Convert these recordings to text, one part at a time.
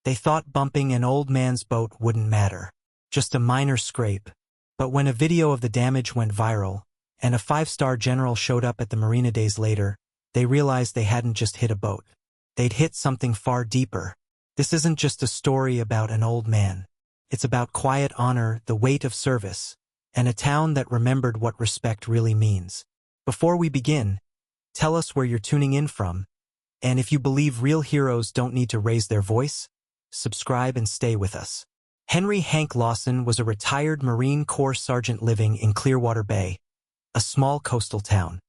They thought bumping an old man's boat wouldn't matter, just a minor scrape. But when a video of the damage went viral, and a 5-star general showed up at the marina days later, they realized they hadn't just hit a boat. They'd hit something far deeper. This isn't just a story about an old man. It's about quiet honor, the weight of service, and a town that remembered what respect really means. Before we begin, tell us where you're tuning in from, and if you believe real heroes don't need to raise their voice, subscribe and stay with us. Henry Hank Lawson was a retired Marine Corps sergeant living in Clearwater Bay, a small coastal town.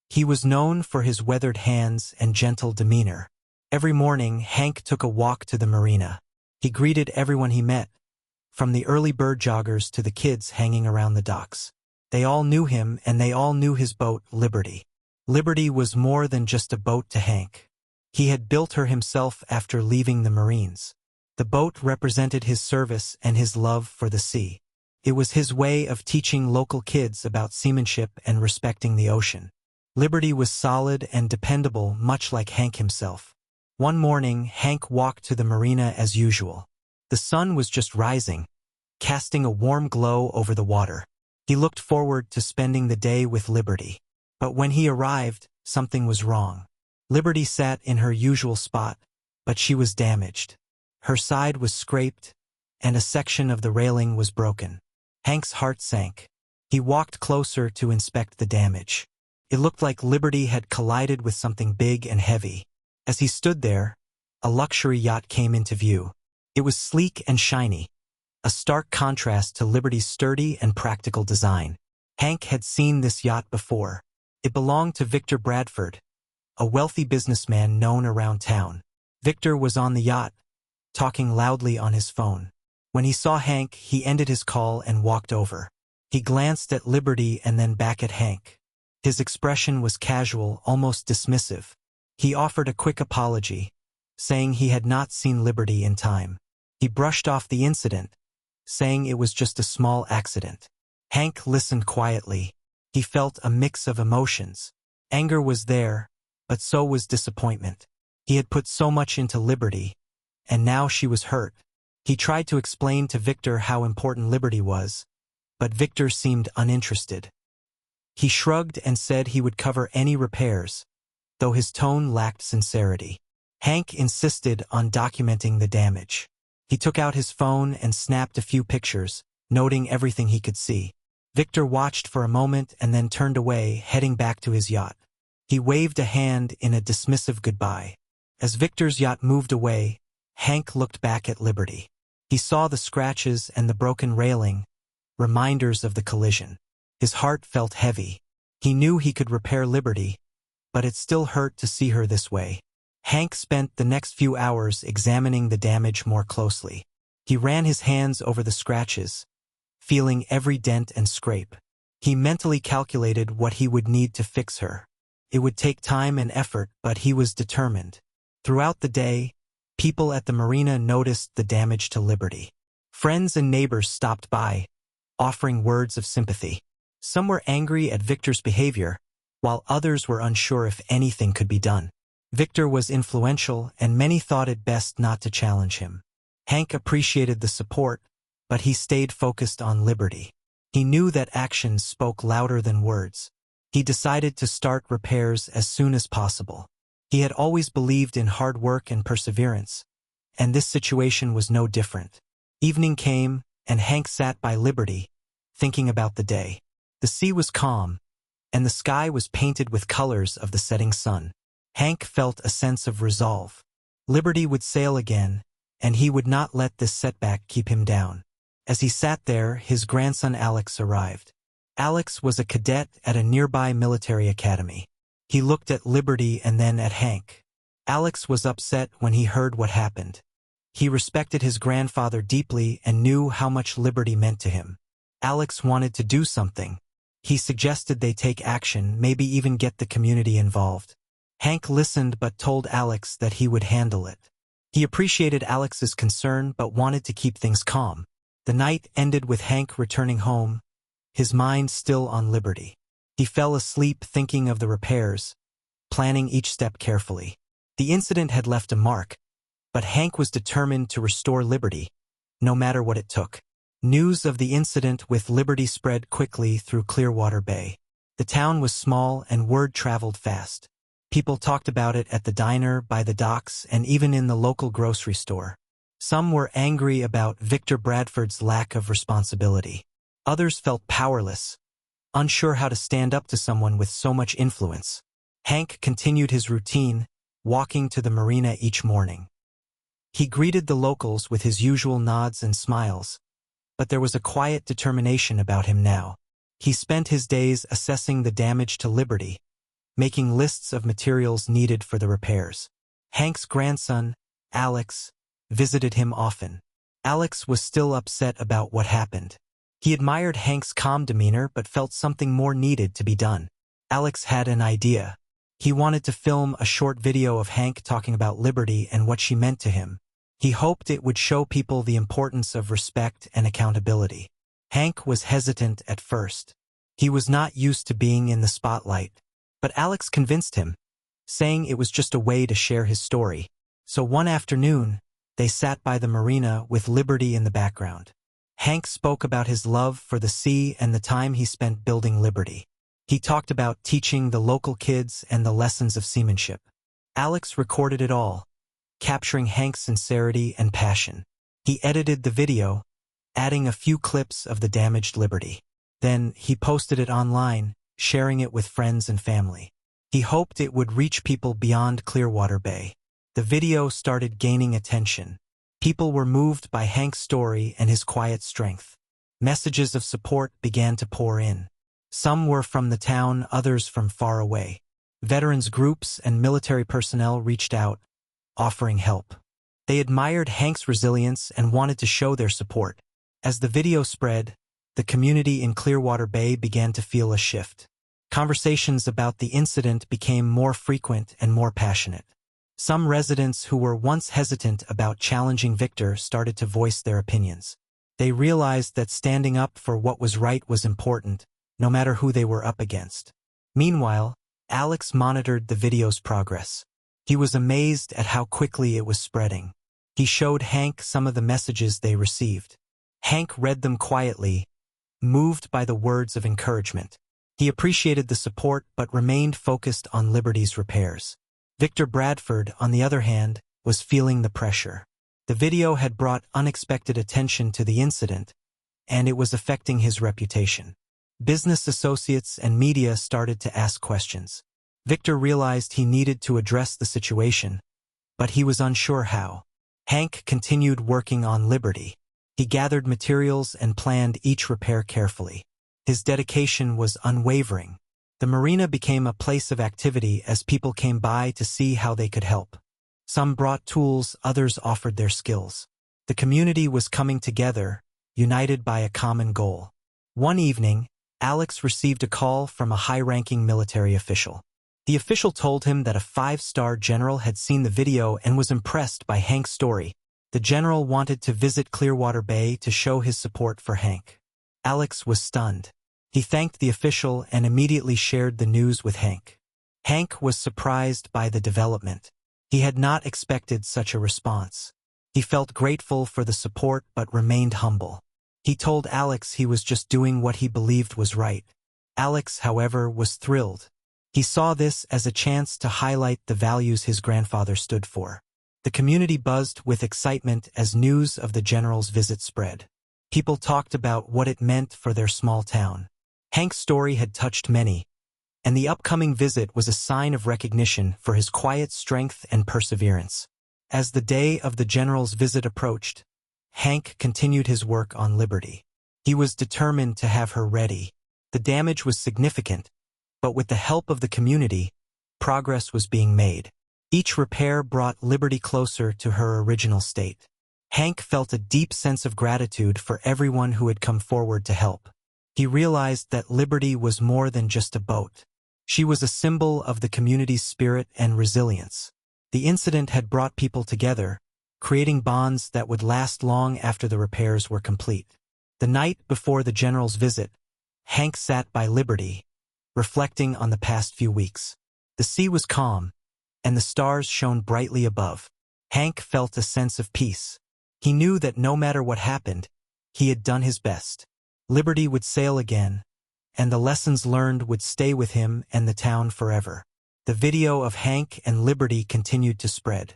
He was known for his weathered hands and gentle demeanor. Every morning, Hank took a walk to the marina. He greeted everyone he met, from the early bird joggers to the kids hanging around the docks. They all knew him, and they all knew his boat, Liberty. Liberty was more than just a boat to Hank. He had built her himself after leaving the Marines. The boat represented his service and his love for the sea. It was his way of teaching local kids about seamanship and respecting the ocean. Liberty was solid and dependable, much like Hank himself. One morning, Hank walked to the marina as usual. The sun was just rising, casting a warm glow over the water. He looked forward to spending the day with Liberty. But when he arrived, something was wrong. Liberty sat in her usual spot, but she was damaged. Her side was scraped, and a section of the railing was broken. Hank's heart sank. He walked closer to inspect the damage. It looked like Liberty had collided with something big and heavy. As he stood there, a luxury yacht came into view. It was sleek and shiny, a stark contrast to Liberty's sturdy and practical design. Hank had seen this yacht before. It belonged to Victor Bradford, a wealthy businessman known around town. Victor was on the yacht, talking loudly on his phone. When he saw Hank, he ended his call and walked over. He glanced at Liberty and then back at Hank. His expression was casual, almost dismissive. He offered a quick apology, saying he had not seen Liberty in time. He brushed off the incident, saying it was just a small accident. Hank listened quietly. He felt a mix of emotions. Anger was there, but so was disappointment. He had put so much into Liberty, and now she was hurt. He tried to explain to Victor how important Liberty was, but Victor seemed uninterested. He shrugged and said he would cover any repairs, though his tone lacked sincerity. Hank insisted on documenting the damage. He took out his phone and snapped a few pictures, noting everything he could see. Victor watched for a moment and then turned away, heading back to his yacht. He waved a hand in a dismissive goodbye. As Victor's yacht moved away, Hank looked back at Liberty. He saw the scratches and the broken railing, reminders of the collision. His heart felt heavy. He knew he could repair Liberty, but it still hurt to see her this way. Hank spent the next few hours examining the damage more closely. He ran his hands over the scratches, feeling every dent and scrape. He mentally calculated what he would need to fix her. It would take time and effort, but he was determined. Throughout the day, people at the marina noticed the damage to Liberty. Friends and neighbors stopped by, offering words of sympathy. Some were angry at Victor's behavior, while others were unsure if anything could be done. Victor was influential, and many thought it best not to challenge him. Hank appreciated the support, but he stayed focused on Liberty. He knew that actions spoke louder than words. He decided to start repairs as soon as possible. He had always believed in hard work and perseverance, and this situation was no different. Evening came, and Hank sat by Liberty, thinking about the day. The sea was calm, and the sky was painted with colors of the setting sun. Hank felt a sense of resolve. Liberty would sail again, and he would not let this setback keep him down. As he sat there, his grandson Alex arrived. Alex was a cadet at a nearby military academy. He looked at Liberty and then at Hank. Alex was upset when he heard what happened. He respected his grandfather deeply and knew how much Liberty meant to him. Alex wanted to do something. He suggested they take action, maybe even get the community involved. Hank listened but told Alex that he would handle it. He appreciated Alex's concern but wanted to keep things calm. The night ended with Hank returning home, his mind still on Liberty. He fell asleep thinking of the repairs, planning each step carefully. The incident had left a mark, But Hank was determined to restore Liberty, no matter what it took. News of the incident with Liberty spread quickly through Clearwater Bay. The town was small and word traveled fast. People talked about it at the diner, by the docks, and even in the local grocery store. Some were angry about Victor Bradford's lack of responsibility. Others felt powerless, unsure how to stand up to someone with so much influence. Hank continued his routine, walking to the marina each morning. He greeted the locals with his usual nods and smiles, but there was a quiet determination about him now. He spent his days assessing the damage to Liberty, making lists of materials needed for the repairs. Hank's grandson, Alex, visited him often. Alex was still upset about what happened. He admired Hank's calm demeanor but felt something more needed to be done. Alex had an idea. He wanted to film a short video of Hank talking about Liberty and what she meant to him. He hoped it would show people the importance of respect and accountability. Hank was hesitant at first. He was not used to being in the spotlight. But Alex convinced him, saying it was just a way to share his story. So one afternoon, they sat by the marina with Liberty in the background. Hank spoke about his love for the sea and the time he spent building Liberty. He talked about teaching the local kids and the lessons of seamanship. Alex recorded it all, capturing Hank's sincerity and passion. He edited the video, adding a few clips of the damaged Liberty. Then he posted it online, sharing it with friends and family. He hoped it would reach people beyond Clearwater Bay. The video started gaining attention. People were moved by Hank's story and his quiet strength. Messages of support began to pour in. Some were from the town, others from far away. Veterans groups and military personnel reached out, offering help. They admired Hank's resilience and wanted to show their support. As the video spread, the community in Clearwater Bay began to feel a shift. Conversations about the incident became more frequent and more passionate. Some residents who were once hesitant about challenging Victor started to voice their opinions. They realized that standing up for what was right was important, no matter who they were up against. Meanwhile, Alex monitored the video's progress. He was amazed at how quickly it was spreading. He showed Hank some of the messages they received. Hank read them quietly, moved by the words of encouragement. He appreciated the support but remained focused on Liberty's repairs. Victor Bradford, on the other hand, was feeling the pressure. The video had brought unexpected attention to the incident, and it was affecting his reputation. Business associates and media started to ask questions. Victor realized he needed to address the situation, but he was unsure how. Hank continued working on Liberty. He gathered materials and planned each repair carefully. His dedication was unwavering. The marina became a place of activity as people came by to see how they could help. Some brought tools, others offered their skills. The community was coming together, united by a common goal. One evening, Alex received a call from a high-ranking military official. The official told him that a 5-star general had seen the video and was impressed by Hank's story. The general wanted to visit Clearwater Bay to show his support for Hank. Alex was stunned. He thanked the official and immediately shared the news with Hank. Hank was surprised by the development. He had not expected such a response. He felt grateful for the support but remained humble. He told Alex he was just doing what he believed was right. Alex, however, was thrilled. He saw this as a chance to highlight the values his grandfather stood for. The community buzzed with excitement as news of the general's visit spread. People talked about what it meant for their small town. Hank's story had touched many, and the upcoming visit was a sign of recognition for his quiet strength and perseverance. As the day of the general's visit approached, Hank continued his work on Liberty. He was determined to have her ready. The damage was significant, but with the help of the community, progress was being made. Each repair brought Liberty closer to her original state. Hank felt a deep sense of gratitude for everyone who had come forward to help. He realized that Liberty was more than just a boat. She was a symbol of the community's spirit and resilience. The incident had brought people together, creating bonds that would last long after the repairs were complete. The night before the general's visit, Hank sat by Liberty, reflecting on the past few weeks. The sea was calm, and the stars shone brightly above. Hank felt a sense of peace. He knew that no matter what happened, he had done his best. Liberty would sail again, and the lessons learned would stay with him and the town forever. The video of Hank and Liberty continued to spread.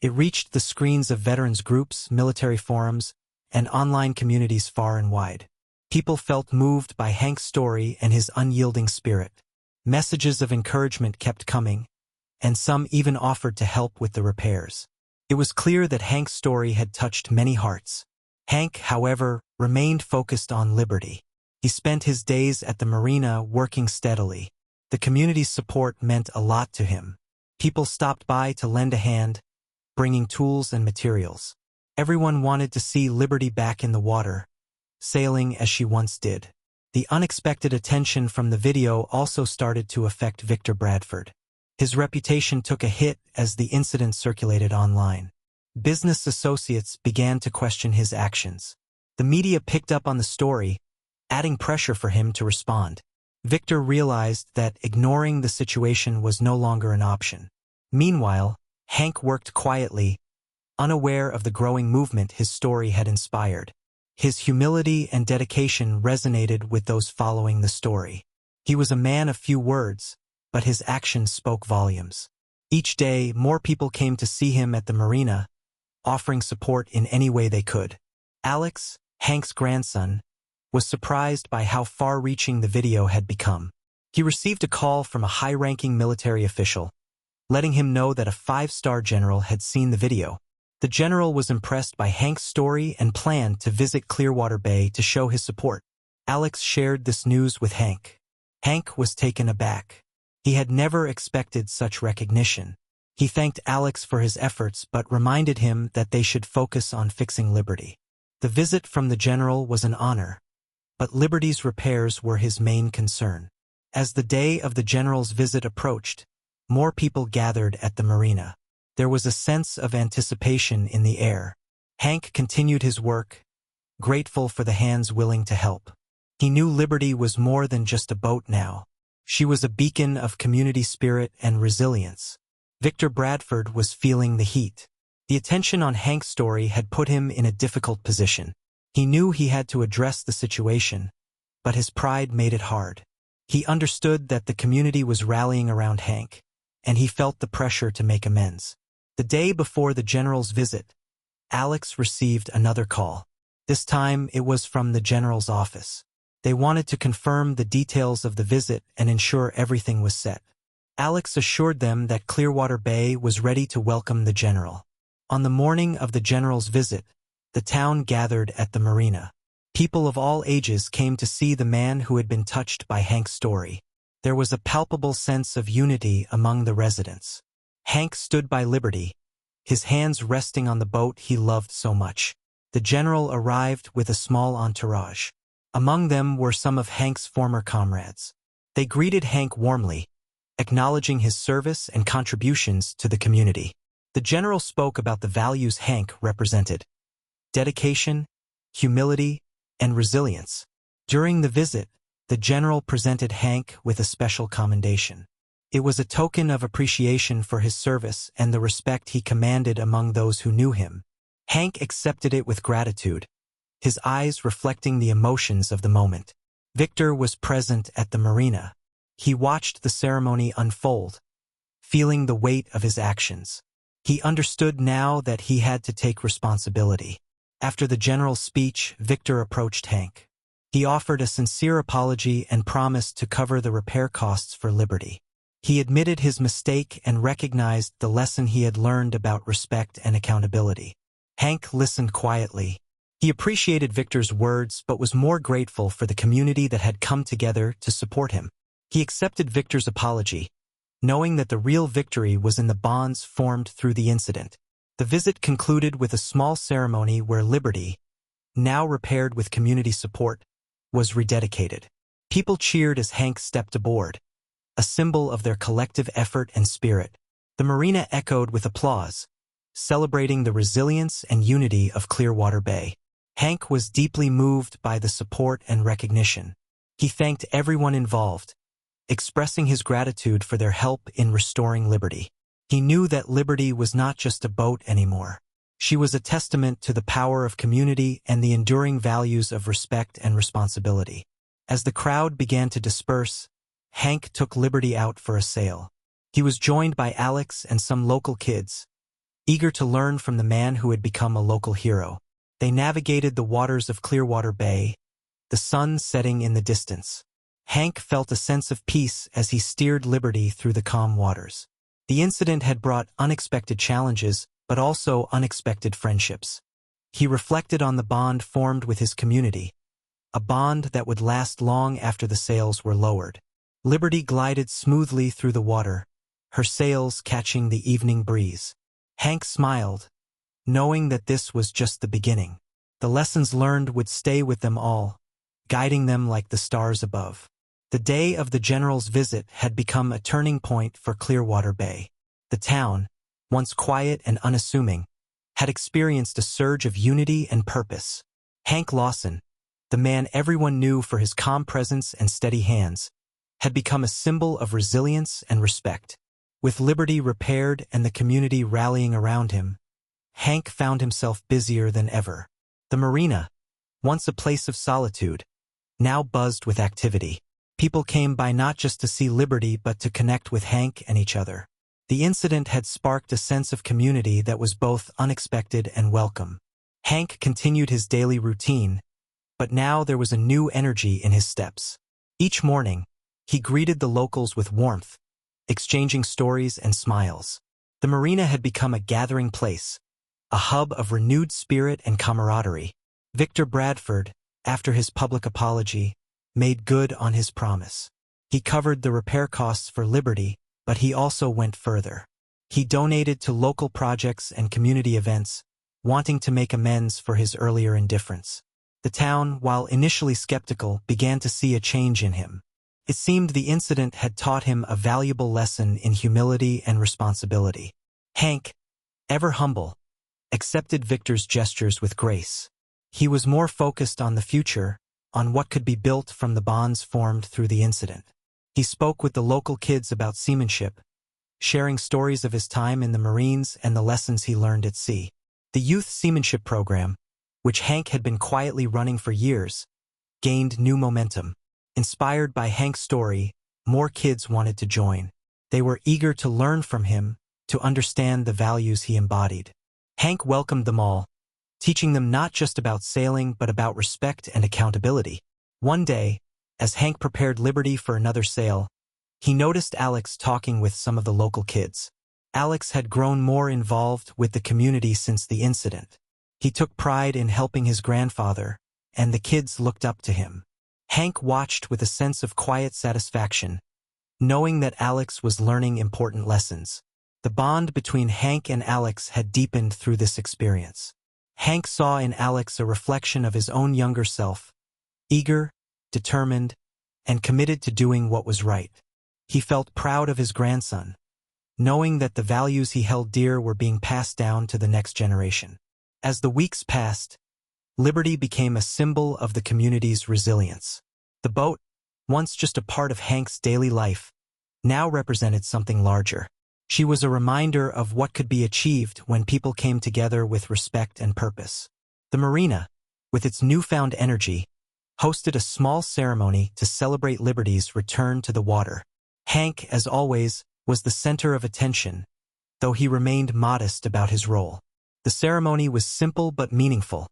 It reached the screens of veterans groups, military forums, and online communities far and wide. People felt moved by Hank's story and his unyielding spirit. Messages of encouragement kept coming, and some even offered to help with the repairs. It was clear that Hank's story had touched many hearts. Hank, however, remained focused on Liberty. He spent his days at the marina working steadily. The community's support meant a lot to him. People stopped by to lend a hand, bringing tools and materials. Everyone wanted to see Liberty back in the water, sailing as she once did. The unexpected attention from the video also started to affect Victor Bradford. His reputation took a hit as the incident circulated online. Business associates began to question his actions. The media picked up on the story, adding pressure for him to respond. Victor realized that ignoring the situation was no longer an option. Meanwhile, Hank worked quietly, unaware of the growing movement his story had inspired. His humility and dedication resonated with those following the story. He was a man of few words, but his actions spoke volumes. Each day, more people came to see him at the marina, offering support in any way they could. Alex, Hank's grandson, was surprised by how far-reaching the video had become. He received a call from a high-ranking military official, letting him know that a 5-star general had seen the video. The general was impressed by Hank's story and planned to visit Clearwater Bay to show his support. Alex shared this news with Hank. Hank was taken aback. He had never expected such recognition. He thanked Alex for his efforts but reminded him that they should focus on fixing Liberty. The visit from the general was an honor, but Liberty's repairs were his main concern. As the day of the general's visit approached, more people gathered at the marina. There was a sense of anticipation in the air. Hank continued his work, grateful for the hands willing to help. He knew Liberty was more than just a boat now. She was a beacon of community spirit and resilience. Victor Bradford was feeling the heat. The attention on Hank's story had put him in a difficult position. He knew he had to address the situation, but his pride made it hard. He understood that the community was rallying around Hank, and he felt the pressure to make amends. The day before the general's visit, Alex received another call. This time it was from the general's office. They wanted to confirm the details of the visit and ensure everything was set. Alex assured them that Clearwater Bay was ready to welcome the general. On the morning of the general's visit, the town gathered at the marina. People of all ages came to see the man who had been touched by Hank's story. There was a palpable sense of unity among the residents. Hank stood by Liberty, his hands resting on the boat he loved so much. The general arrived with a small entourage. Among them were some of Hank's former comrades. They greeted Hank warmly, acknowledging his service and contributions to the community. The general spoke about the values Hank represented: dedication, humility, and resilience. During the visit, the general presented Hank with a special commendation. It was a token of appreciation for his service and the respect he commanded among those who knew him. Hank accepted it with gratitude, his eyes reflecting the emotions of the moment. Victor was present at the marina. He watched the ceremony unfold, feeling the weight of his actions. He understood now that he had to take responsibility. After the general's speech, Victor approached Hank. He offered a sincere apology and promised to cover the repair costs for Liberty. He admitted his mistake and recognized the lesson he had learned about respect and accountability. Hank listened quietly. He appreciated Victor's words but was more grateful for the community that had come together to support him. He accepted Victor's apology, knowing that the real victory was in the bonds formed through the incident. The visit concluded with a small ceremony where Liberty, now repaired with community support, was rededicated. People cheered as Hank stepped aboard, a symbol of their collective effort and spirit. The marina echoed with applause, celebrating the resilience and unity of Clearwater Bay. Hank was deeply moved by the support and recognition. He thanked everyone involved, expressing his gratitude for their help in restoring Liberty. He knew that Liberty was not just a boat anymore. She was a testament to the power of community and the enduring values of respect and responsibility. As the crowd began to disperse, Hank took Liberty out for a sail. He was joined by Alex and some local kids, eager to learn from the man who had become a local hero. They navigated the waters of Clearwater Bay, the sun setting in the distance. Hank felt a sense of peace as he steered Liberty through the calm waters. The incident had brought unexpected challenges, but also unexpected friendships. He reflected on the bond formed with his community, a bond that would last long after the sails were lowered. Liberty glided smoothly through the water, her sails catching the evening breeze. Hank smiled, knowing that this was just the beginning. The lessons learned would stay with them all, guiding them like the stars above. The day of the general's visit had become a turning point for Clearwater Bay. The town, once quiet and unassuming, had experienced a surge of unity and purpose. Hank Lawson, the man everyone knew for his calm presence and steady hands, had become a symbol of resilience and respect. With Liberty repaired and the community rallying around him, Hank found himself busier than ever. The marina, once a place of solitude, now buzzed with activity. People came by not just to see Liberty but to connect with Hank and each other. The incident had sparked a sense of community that was both unexpected and welcome. Hank continued his daily routine, but now there was a new energy in his steps. Each morning, he greeted the locals with warmth, exchanging stories and smiles. The marina had become a gathering place, a hub of renewed spirit and camaraderie. Victor Bradford, after his public apology, made good on his promise. He covered the repair costs for Liberty, but he also went further. He donated to local projects and community events, wanting to make amends for his earlier indifference. The town, while initially skeptical, began to see a change in him. It seemed the incident had taught him a valuable lesson in humility and responsibility. Hank, ever humble, accepted Victor's gestures with grace. He was more focused on the future, on what could be built from the bonds formed through the incident. He spoke with the local kids about seamanship, sharing stories of his time in the Marines and the lessons he learned at sea. The youth seamanship program, which Hank had been quietly running for years, gained new momentum. Inspired by Hank's story, more kids wanted to join. They were eager to learn from him, to understand the values he embodied. Hank welcomed them all, teaching them not just about sailing but about respect and accountability. One day, as Hank prepared Liberty for another sail, he noticed Alex talking with some of the local kids. Alex had grown more involved with the community since the incident. He took pride in helping his grandfather, and the kids looked up to him. Hank watched with a sense of quiet satisfaction, knowing that Alex was learning important lessons. The bond between Hank and Alex had deepened through this experience. Hank saw in Alex a reflection of his own younger self, eager, determined, and committed to doing what was right. He felt proud of his grandson, knowing that the values he held dear were being passed down to the next generation. As the weeks passed, Liberty became a symbol of the community's resilience. The boat, once just a part of Hank's daily life, now represented something larger. She was a reminder of what could be achieved when people came together with respect and purpose. The marina, with its newfound energy, hosted a small ceremony to celebrate Liberty's return to the water. Hank, as always, was the center of attention, though he remained modest about his role. The ceremony was simple but meaningful,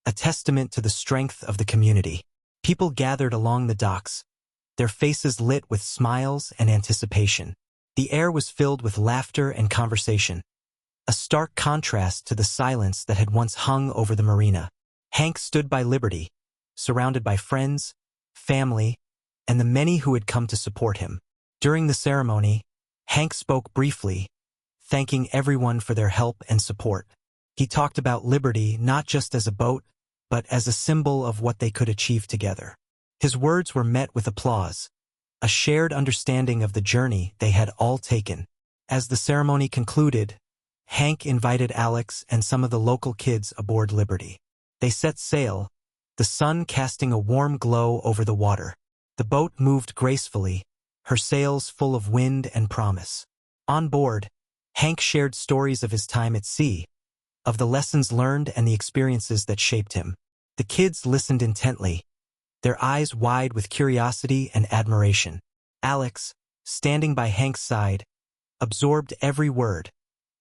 a testament to the strength of the community. People gathered along the docks, their faces lit with smiles and anticipation. The air was filled with laughter and conversation, a stark contrast to the silence that had once hung over the marina. Hank stood by Liberty, surrounded by friends, family, and the many who had come to support him. During the ceremony, Hank spoke briefly, thanking everyone for their help and support. He talked about Liberty not just as a boat, but as a symbol of what they could achieve together. His words were met with applause, a shared understanding of the journey they had all taken. As the ceremony concluded, Hank invited Alex and some of the local kids aboard Liberty. They set sail, the sun casting a warm glow over the water. The boat moved gracefully, her sails full of wind and promise. On board, Hank shared stories of his time at sea, of the lessons learned and the experiences that shaped him. The kids listened intently, their eyes wide with curiosity and admiration. Alex, standing by Hank's side, absorbed every word,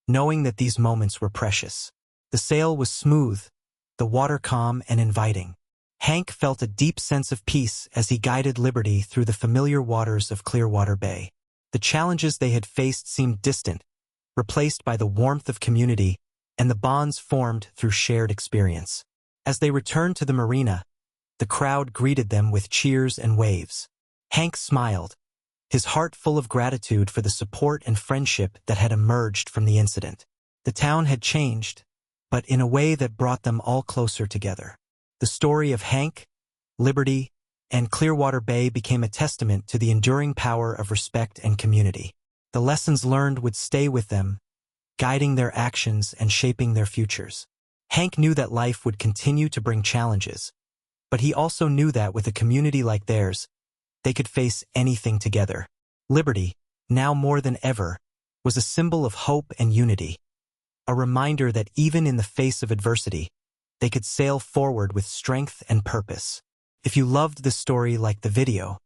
knowing that these moments were precious. The sail was smooth, the water calm and inviting. Hank felt a deep sense of peace as he guided Liberty through the familiar waters of Clearwater Bay. The challenges they had faced seemed distant, replaced by the warmth of community and the bonds formed through shared experience. As they returned to the marina, the crowd greeted them with cheers and waves. Hank smiled, his heart full of gratitude for the support and friendship that had emerged from the incident. The town had changed, but in a way that brought them all closer together. The story of Hank, Liberty, and Clearwater Bay became a testament to the enduring power of respect and community. The lessons learned would stay with them, guiding their actions and shaping their futures. Hank knew that life would continue to bring challenges, but he also knew that with a community like theirs, they could face anything together. Liberty, now more than ever, was a symbol of hope and unity, a reminder that even in the face of adversity, they could sail forward with strength and purpose. If you loved this story like the video,